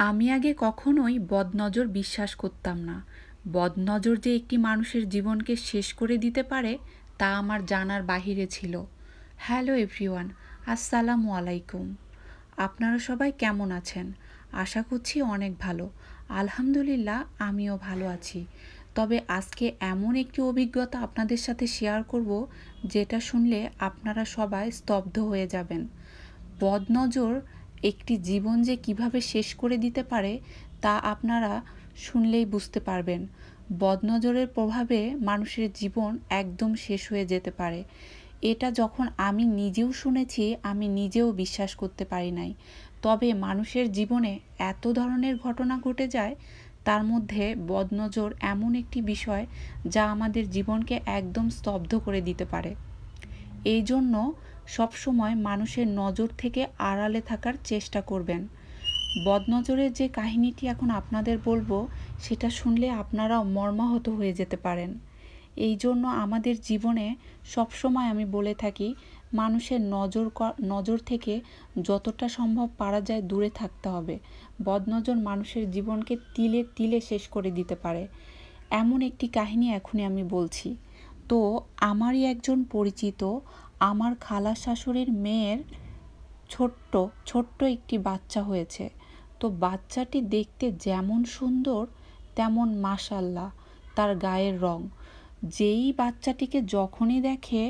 আমি আগে কখনোই বদনজর বিশ্বাস করতাম না। বদনজর যে একটি মানুষের জীবনকে শেষ করে দিতে পারে তা আমার জানার বাহিরে ছিল। হ্যালো এভরিওয়ান, আসসালামু আলাইকুম। আপনারা সবাই কেমন আছেন? আশা করছি অনেক ভালো। আলহামদুলিল্লাহ, আমিও ভালো আছি। তবে আজকে এমন একটি অভিজ্ঞতা আপনাদের সাথে শেয়ার করব যেটা শুনলে আপনারা সবাই স্তব্ধ হয়ে যাবেন। বদনজর একটি জীবন যে কিভাবে শেষ করে দিতে পারে তা আপনারা শুনলেই বুঝতে পারবেন। বদনজরের প্রভাবে মানুষের জীবন একদম শেষ হয়ে যেতে পারে। এটা যখন আমি নিজেও শুনেছি, আমি নিজেও বিশ্বাস করতে পারি নাই। তবে মানুষের জীবনে এত ধরনের ঘটনা ঘটে যায়, তার মধ্যে বদনজর এমন একটি বিষয় যা আমাদের জীবনকে একদম স্তব্ধ করে দিতে পারে। এই জন্য সবসময় মানুষের নজর থেকে আড়ালে থাকার চেষ্টা করবেন। বদনজরের যে কাহিনীটি এখন আপনাদের বলবো, সেটা শুনলে আপনারাও মর্মাহত হয়ে যেতে পারেন। এই জন্য আমাদের জীবনে সবসময় আমি বলে থাকি, মানুষের নজর থেকে যতটা সম্ভব পারা যায় দূরে থাকতে হবে। বদনজর মানুষের জীবনকে তিলে তিলে শেষ করে দিতে পারে। এমন একটি কাহিনী এখনই আমি বলছি। তো আমারই একজন পরিচিত, আমার খালা শাশুড়ির মেয়ের ছোট্ট একটি বাচ্চা হয়েছে। তো বাচ্চাটি দেখতে যেমন সুন্দর তেমন মাশাআল্লাহ তার গায়ের রং। যেই বাচ্চাটিকে যখনই দেখে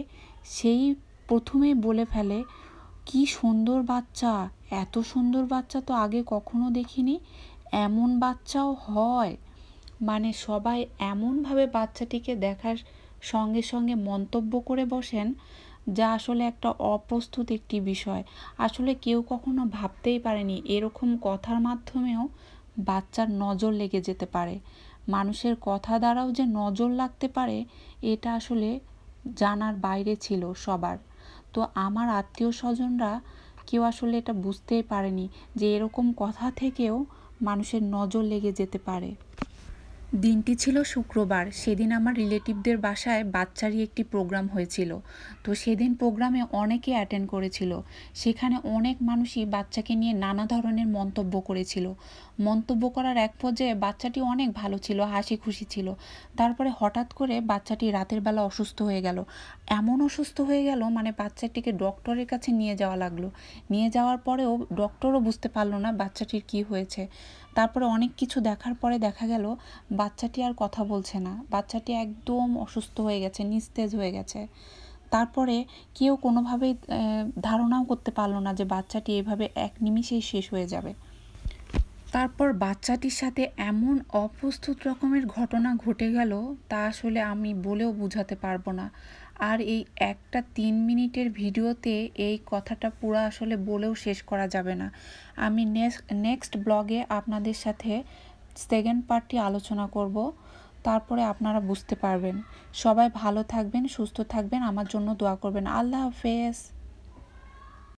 সেই প্রথমেই বলে ফেলে, কি সুন্দর বাচ্চা, এত সুন্দর বাচ্চা তো আগে কখনো দেখিনি, এমন বাচ্চাও হয়। মানে সবাই এমনভাবে বাচ্চাটিকে দেখার সঙ্গে সঙ্গে মন্তব্য করে বসেন, যা আসলে একটা অপ্রস্তুত একটি বিষয়। আসলে কেউ কখনো ভাবতেই পারেনি এরকম কথার মাধ্যমেও বাচ্চার নজর লেগে যেতে পারে। মানুষের কথা দ্বারাও যে নজর লাগতে পারে, এটা আসলে জানার বাইরে ছিল সবার। তো আমার আত্মীয় স্বজনরা কেউ আসলে এটা বুঝতেই পারেনি যে এরকম কথা থেকেও মানুষের নজর লেগে যেতে পারে। দিনটি ছিল শুক্রবার। সেদিন আমার রিলেটিভদের বাসায় বাচ্চারই একটি প্রোগ্রাম হয়েছিল। তো সেদিন প্রোগ্রামে অনেকে অ্যাটেন্ড করেছিল। সেখানে অনেক মানুষই বাচ্চাকে নিয়ে নানা ধরনের মন্তব্য করেছিল। মন্তব্য করার এক পর্যায়ে বাচ্চাটি অনেক ভালো ছিল, হাসি খুশি ছিল। তারপরে হঠাৎ করে বাচ্চাটি রাতের বেলা অসুস্থ হয়ে গেল। এমন অসুস্থ হয়ে গেল, মানে বাচ্চাটিকে ডক্টরের কাছে নিয়ে যাওয়া লাগলো। নিয়ে যাওয়ার পরেও ডক্টরও বুঝতে পারলো না বাচ্চাটির কি হয়েছে। তারপরে অনেক কিছু দেখার পরে দেখা গেল বাচ্চাটি আর কথা বলছে না, বাচ্চাটি একদম অসুস্থ হয়ে গেছে, নিস্তেজ হয়ে গেছে। তারপরে কেউ কোনোভাবেই ধারণাও করতে পারলো না যে বাচ্চাটি এভাবে এক নিমিষেই শেষ হয়ে যাবে। তারপর বাচ্চাটির সাথে এমন অপ্রস্তুত রকমের ঘটনা ঘটে গেল, তা আসলে আমি বলেও বোঝাতে পারবো না। আর এই একটা 3 মিনিটের ভিডিওতে এই কথাটা পুরো আসলে বলেও শেষ করা যাবে না। আমি নেক্সট ব্লগে আপনাদের সাথে সেকেন্ড পার্টটি আলোচনা করব, তারপরে আপনারা বুঝতে পারবেন। সবাই ভালো থাকবেন, সুস্থ থাকবেন, আমার জন্য দোয়া করবেন। আল্লাহ হাফেজ।